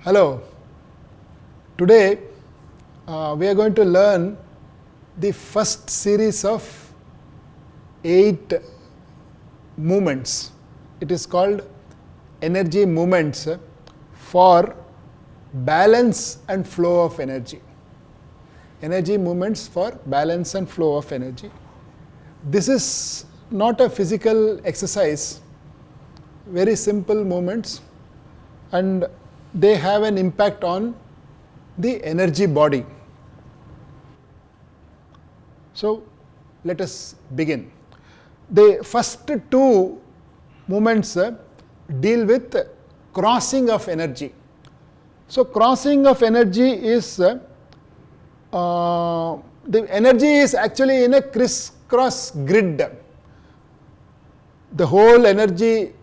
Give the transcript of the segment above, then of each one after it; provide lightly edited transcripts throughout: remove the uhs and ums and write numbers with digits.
Hello. Today we are going to learn the first series of 8 movements. It is called energy movements for balance and flow of energy. Energy movements for balance and flow of energy. This is not a physical exercise, very simple movements, and they have an impact on the energy body. So let us begin. The first 2 movements deal with crossing of energy. So crossing of energy is, the energy is actually in a crisscross grid. The whole energy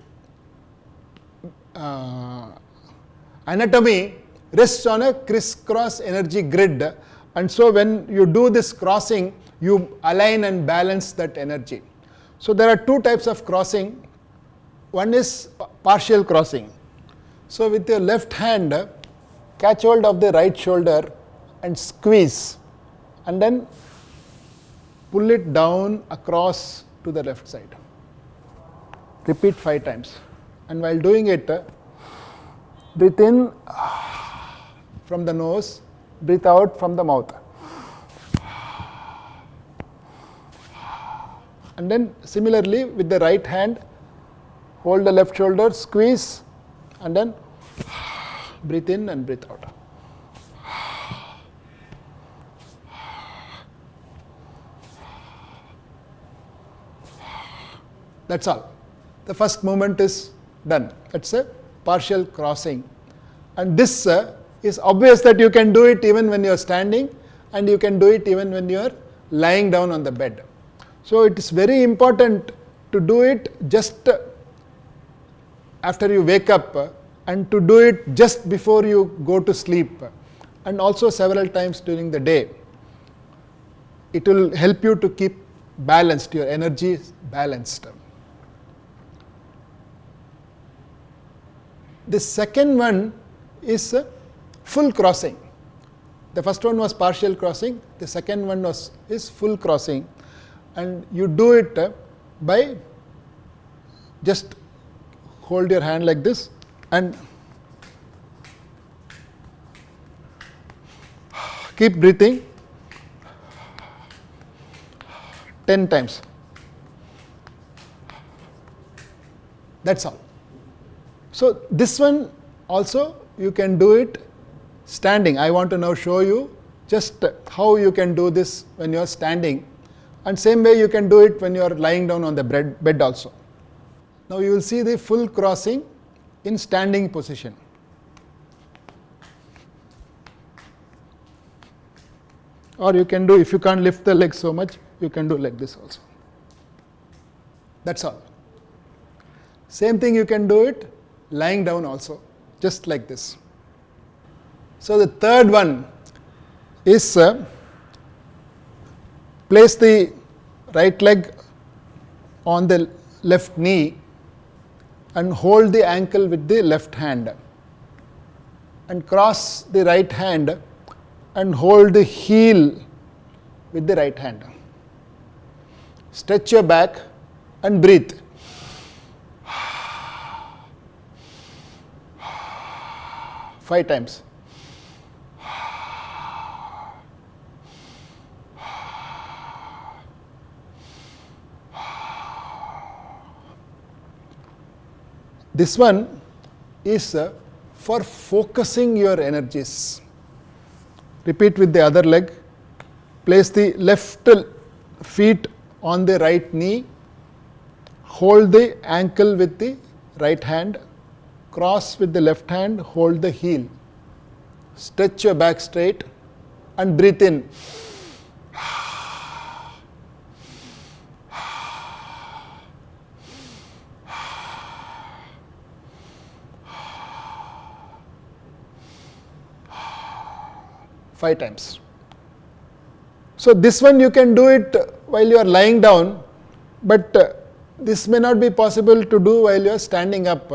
anatomy rests on a crisscross energy grid, and so when you do this crossing, you align and balance that energy. So there are 2 types of crossing. One is partial crossing. So with your left hand, catch hold of the right shoulder and squeeze, and then pull it down across to the left side. Repeat 5 times. And while doing it, breathe in from the nose, breathe out from the mouth. And then similarly with the right hand, hold the left shoulder, squeeze, and then breathe in and breathe out. That's all. The first movement is done. That's a partial crossing. And this is obvious that you can do it even when you are standing, and you can do it even when you are lying down on the bed. So it is very important to do it just after you wake up, and to do it just before you go to sleep, and also several times during the day. It will help you to keep balanced, your energy is balanced. The second one is full crossing. The first one was partial crossing, the second one is full crossing, and you do it by just hold your hand like this and keep breathing 10 times. That's all. So this one also you can do it standing. I want to now show you just how you can do this when you are standing, and same way you can do it when you are lying down on the bed also. Now you will see the full crossing in standing position. Or you can do, if you can't lift the leg so much, you can do like this also. That's all. Same thing you can do it lying down also, just like this. So the third one is place the right leg on the left knee and hold the ankle with the left hand, and cross the right hand and hold the heel with the right hand. Stretch your back and breathe. 5 times. This one is for focusing your energies. Repeat with the other leg. Place the left feet on the right knee. Hold the ankle with the right hand. Cross with the left hand, hold the heel. Stretch your back straight and breathe in. Five times. So this one you can do it while you are lying down, but this may not be possible to do while you are standing up.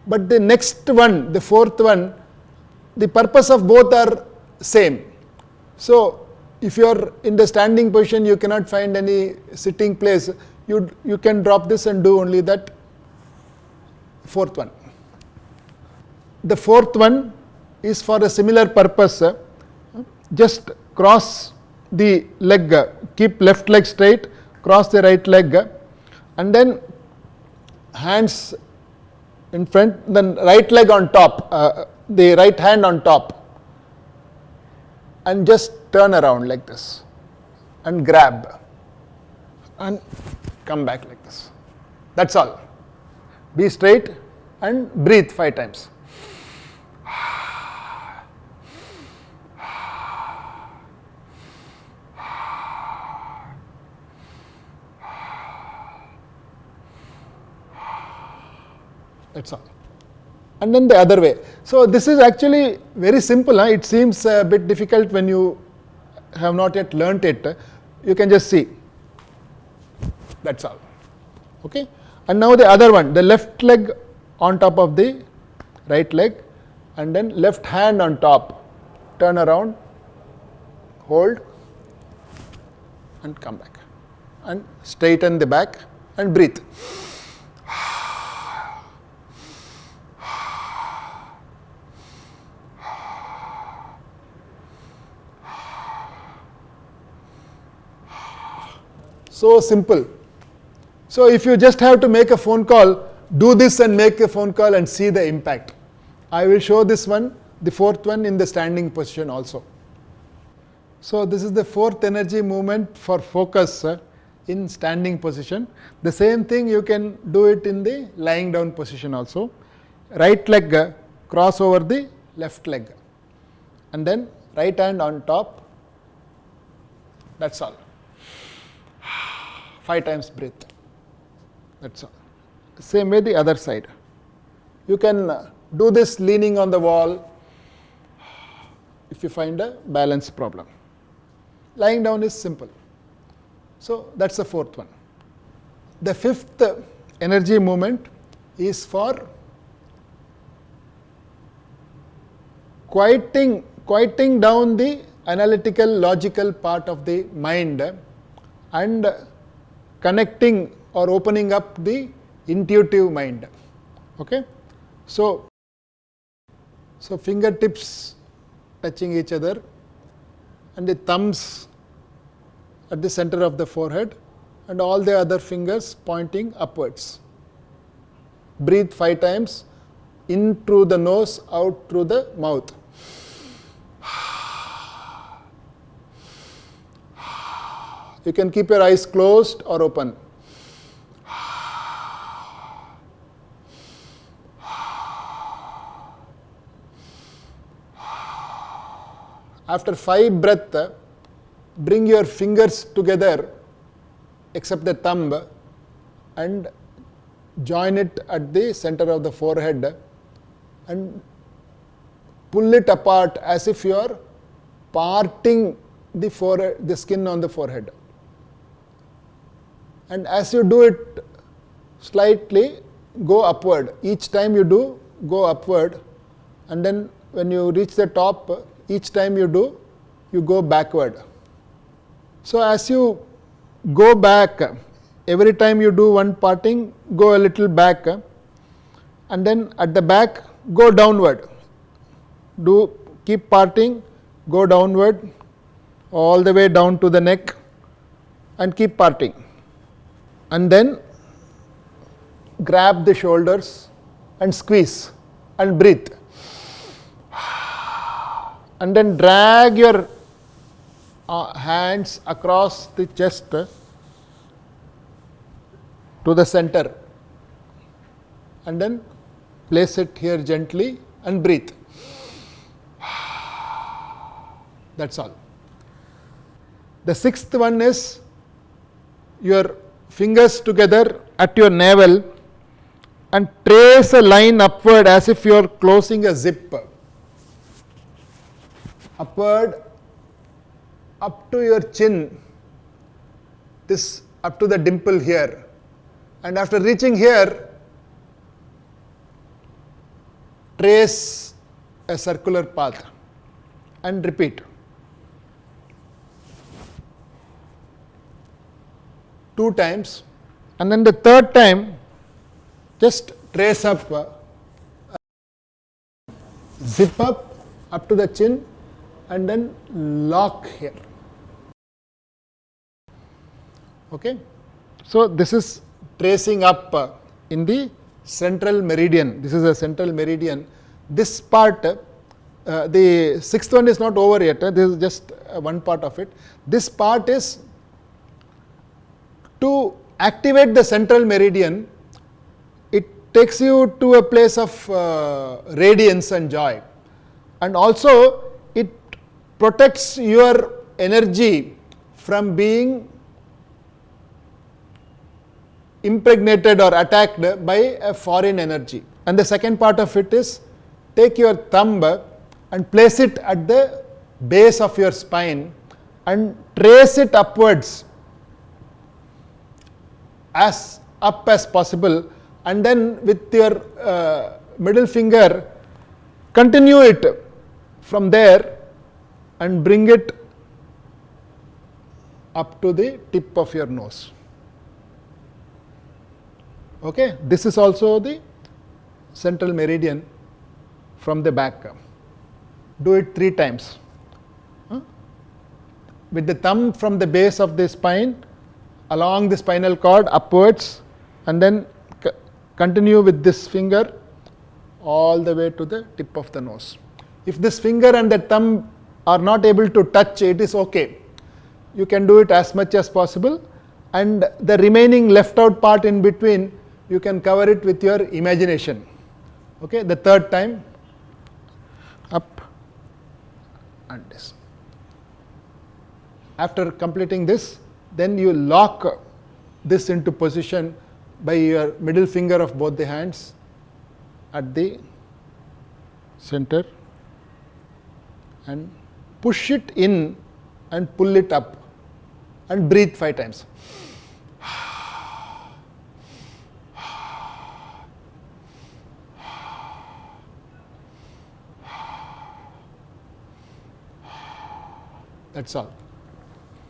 But the next one, the fourth one, the purpose of both are same. So if you are in the standing position, you cannot find any sitting place, you can drop this and do only that fourth one. The fourth one is for a similar purpose. Just cross the leg, keep left leg straight, cross the right leg, and then hands in front, then right leg on top, the right hand on top, and just turn around like this and grab and come back like this. That's all. Be straight and breathe 5 times. That's all. And then the other way. So this is actually very simple. It seems a bit difficult when you have not yet learnt it. You can just see. That's all. Okay. And now the other one, the left leg on top of the right leg, and then left hand on top. Turn around, hold, and come back. And straighten the back and breathe. So simple. So if you just have to make a phone call, do this and make a phone call and see the impact. I will show this one, the fourth one, in the standing position also. So this is the fourth energy movement for focus in standing position. The same thing you can do it in the lying down position also. Right leg cross over the left leg, and then right hand on top. That's all. 5 times breathe. That's all. Same way the other side. You can do this leaning on the wall if you find a balance problem. Lying down is simple. So that's the fourth one. The fifth energy movement is for quieting down the analytical, logical part of the mind and connecting or opening up the intuitive mind. Okay? So fingertips touching each other and the thumbs at the center of the forehead and all the other fingers pointing upwards. Breathe 5 times, in through the nose, out through the mouth. You can keep your eyes closed or open. After 5 breaths, bring your fingers together except the thumb and join it at the center of the forehead and pull it apart as if you are parting the forehead, the skin on the forehead. And as you do it, slightly go upward. Each time you do, go upward, and then when you reach the top, each time you do, you go backward. So as you go back, every time you do one parting, go a little back, and then at the back, go downward. Keep parting, go downward, all the way down to the neck, and keep parting. And then grab the shoulders and squeeze and breathe. And then drag your hands across the chest to the center. And then place it here gently and breathe. That's all. The sixth one is your fingers together at your navel and trace a line upward as if you are closing a zip. Upward, up to your chin, this up to the dimple here. And after reaching here, trace a circular path and repeat. 2 times, and then the third time just trace up, zip up to the chin, and then lock here. Okay, so this is tracing up in the central meridian. This is a central meridian. This part, the sixth one is not over yet. This is just one part of it. This part is to activate the central meridian. It takes you to a place of radiance and joy, and also it protects your energy from being impregnated or attacked by a foreign energy. And the second part of it is, take your thumb and place it at the base of your spine and trace it upwards, as up as possible, and then with your middle finger continue it from there and bring it up to the tip of your nose. Okay, this is also the central meridian from the back. Do it 3 times. With the thumb from the base of the spine along the spinal cord upwards, and then continue with this finger all the way to the tip of the nose. If this finger and the thumb are not able to touch, it is okay. You can do it as much as possible, and the remaining left out part in between, you can cover it with your imagination. Okay, the third time, up and this. After completing this, then you lock this into position by your middle finger of both the hands at the center and push it in and pull it up and breathe 5 times. That's all.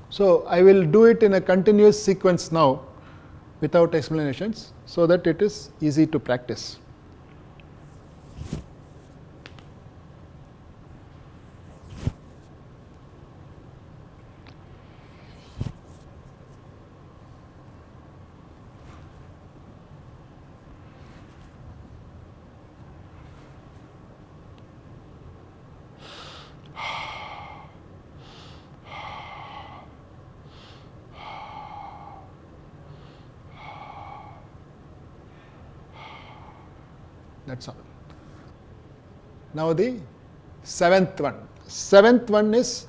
So I will do it in a continuous sequence now without explanations, so that it is easy to practice. That's all. Now the seventh one. Seventh one is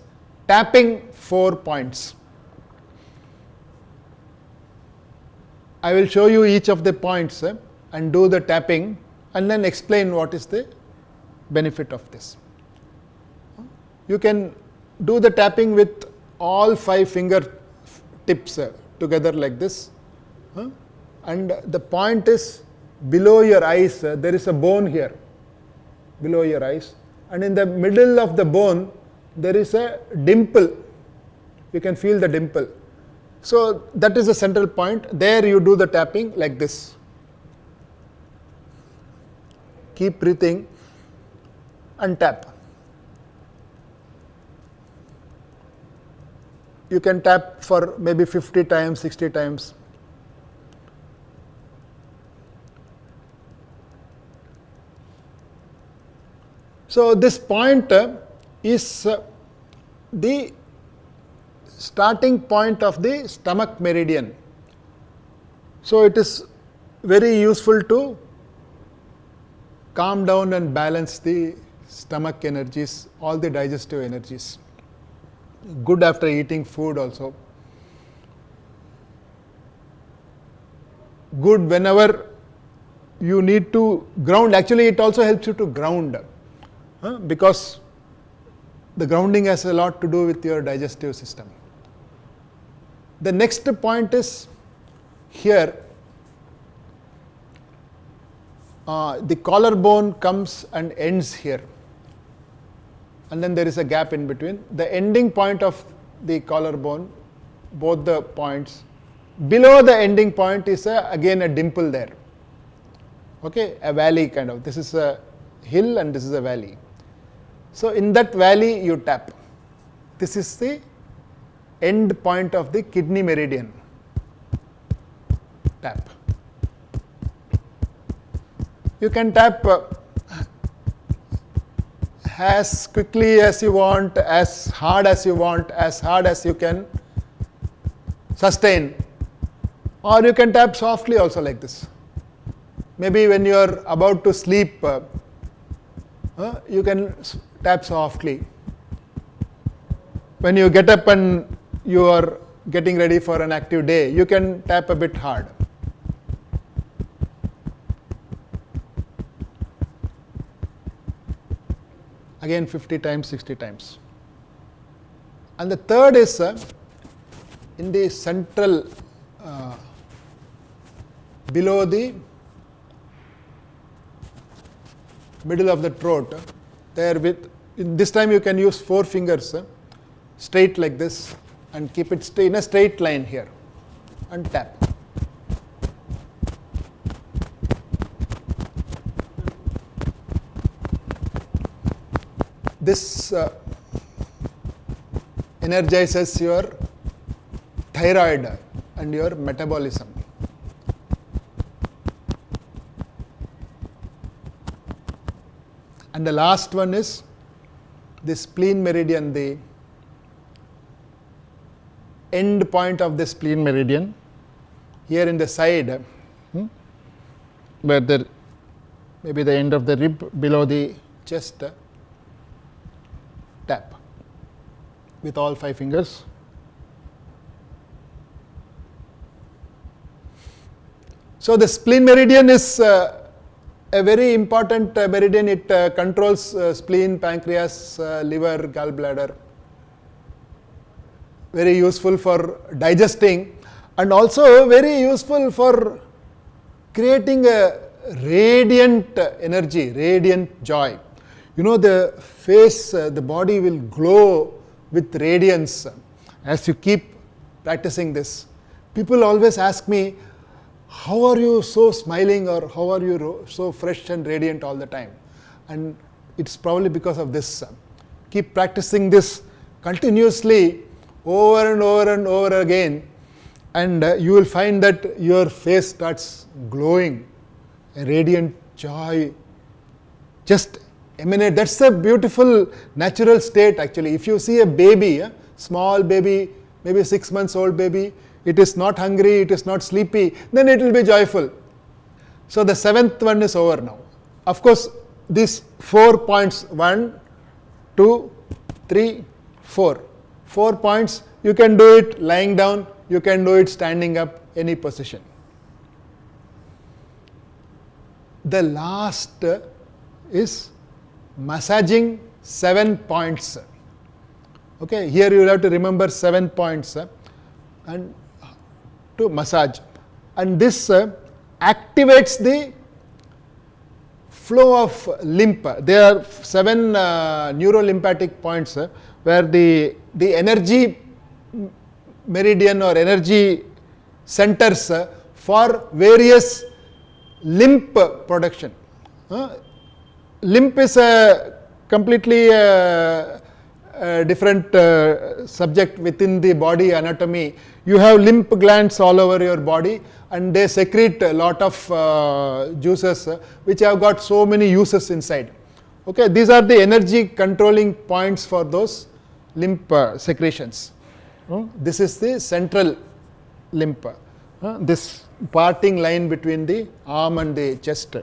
tapping 4 points. I will show you each of the points and do the tapping, and then explain what is the benefit of this. You can do the tapping with all 5 finger tips together like this, and the point is below your eyes. There is a bone here below your eyes, and in the middle of the bone there is a dimple. You can feel the dimple. So that is the central point. There you do the tapping like this. Keep breathing and tap. You can tap for maybe 50 times, 60 times. So this point is the starting point of the stomach meridian. So it is very useful to calm down and balance the stomach energies, all the digestive energies. Good after eating food also. Good whenever you need to ground. Actually, it also helps you to ground. Because the grounding has a lot to do with your digestive system. The next point is here. The collarbone comes and ends here. and then there is a gap in between. The ending point of the collarbone, both the points, below the ending point is again a dimple there. Okay, a valley kind of. This is a hill and this is a valley. So in that valley you tap. This is the end point of the kidney meridian. Tap. You can tap as quickly as you want, as hard as you want, as hard as you can sustain, or you can tap softly also like this. Maybe when you are about to sleep, you can tap softly. When you get up and you are getting ready for an active day, you can tap a bit hard. Again 50 times, 60 times. And the third is in the central, below the middle of the throat. There with, this time you can use 4 fingers straight like this and keep it in a straight line here and tap. This energizes your thyroid and your metabolism. And the last one is the spleen meridian, the end point of the spleen meridian, here in the side, where there maybe the end of the rib below the chest. Tap with all 5 fingers. So the spleen meridian is a very important meridian. It controls spleen, pancreas, liver, gallbladder. Very useful for digesting and also very useful for creating a radiant energy, radiant joy. You know, the face, the body will glow with radiance as you keep practicing this. People always ask me, how are you so smiling, or how are you so fresh and radiant all the time? And it's probably because of this. Keep practicing this continuously over and over and over again, and you will find that your face starts glowing, a radiant joy just emanate. That's a beautiful natural state actually. If you see a baby, small baby, maybe 6 months old baby, it is not hungry, it is not sleepy, then it will be joyful. So the 7th one is over now. Of course, these 4 points, 1, 2, 3, 4. 4 points, you can do it lying down, you can do it standing up, any position. The last is massaging 7 points. Okay, here you will have to remember 7 points and to massage. And this activates the flow of lymph. There are 7 neurolymphatic points where the energy meridian or energy centers for various lymph production. Lymph is a completely different subject within the body anatomy. You have lymph glands all over your body and they secrete a lot of juices which have got so many uses inside. Okay, these are the energy controlling points for those lymph secretions. This is the central lymph, this parting line between the arm and the chest.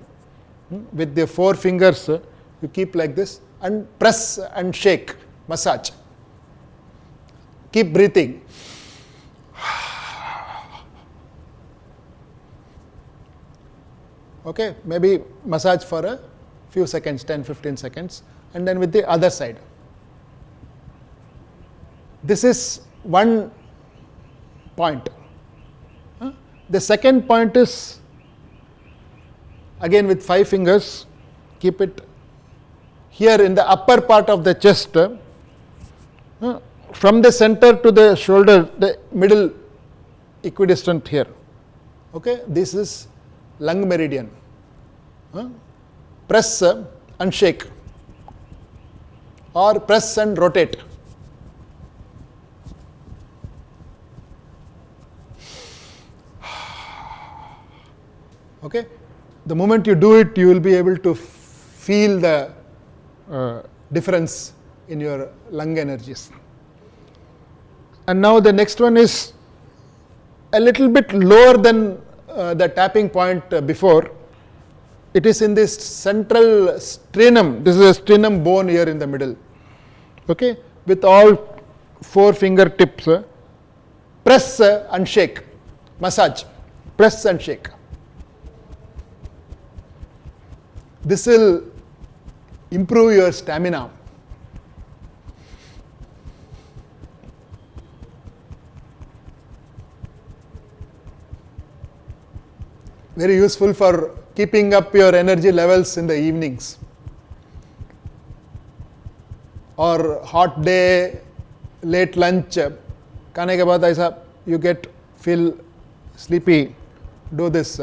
With the 4 fingers, you keep like this and press and shake, massage. Keep breathing. Okay, maybe massage for a few seconds, 10-15 seconds, and then with the other side. This is one point. The second point is again with 5 fingers, keep it here in the upper part of the chest, from the center to the shoulder, the middle equidistant here. Okay, this is lung meridian. Press and shake, or press and rotate. Okay, the moment you do it, you will be able to feel the difference in your lung energies. And now the next one is a little bit lower than the tapping point before. It is in this central sternum. This is a sternum bone here in the middle. Okay, with all 4 fingertips, press and shake, massage, press and shake. This will improve your stamina. Very useful for keeping up your energy levels in the evenings. Or hot day, late lunch, खाने के बाद ऐसा you feel sleepy, do this.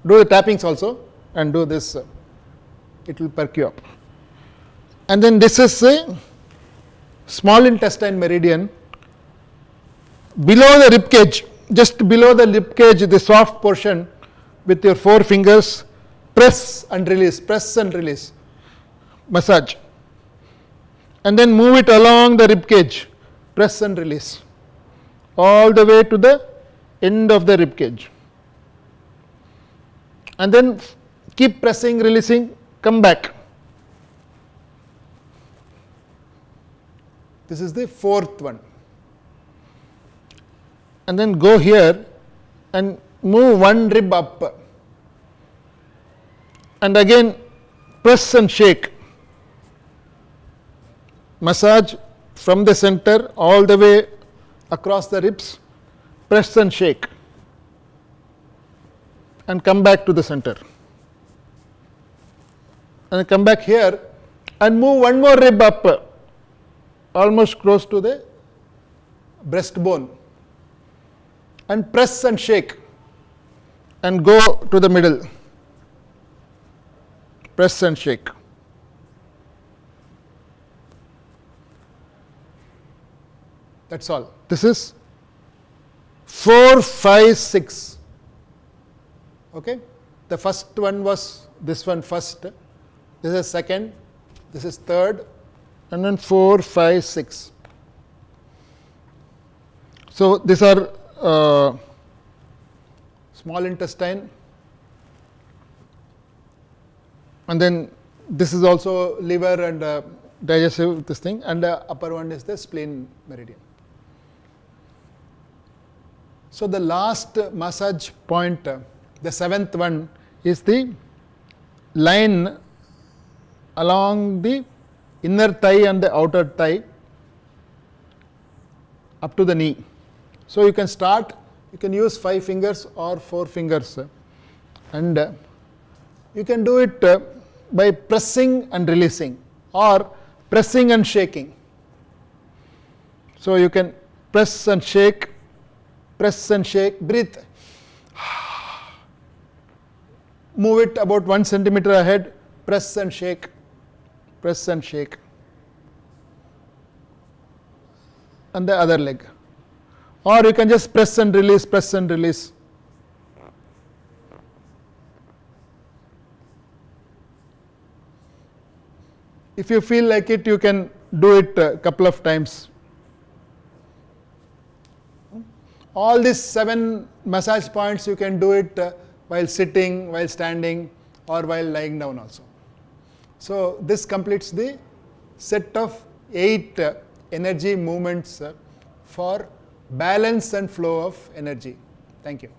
Do the tappings also and do this. It will perk you up. And then this is a small intestine meridian below the rib cage, just below the rib cage, the soft portion. With your 4 fingers, press and release, massage. And then move it along the rib cage, press and release, all the way to the end of the rib cage. And then keep pressing, releasing, come back. This is the 4th one. And then go here and move 1 rib up. And again press and shake. Massage from the center all the way across the ribs. Press and shake. And come back to the center. And come back here and move 1 more rib up, almost close to the breastbone. And press and shake. And go to the middle. Press and shake. That's all. This is 4, 5, 6. Okay? The first one was this one first. This is second. This is third. And then 4, 5, 6. So these are small intestine, and then this is also liver and digestive this thing, and the upper one is the spleen meridian. So the last massage point, the 7th one, is the line along the inner thigh and the outer thigh up to the knee. So you can start. You can use 5 fingers or 4 fingers, and you can do it by pressing and releasing or pressing and shaking. So you can press and shake, breathe, move it about 1 centimeter ahead, press and shake, and the other leg. Or you can just press and release. If you feel like it, you can do it a couple of times. All these 7 massage points you can do it while sitting, while standing, or while lying down also. So this completes the set of 8 energy movements for balance and flow of energy. Thank you.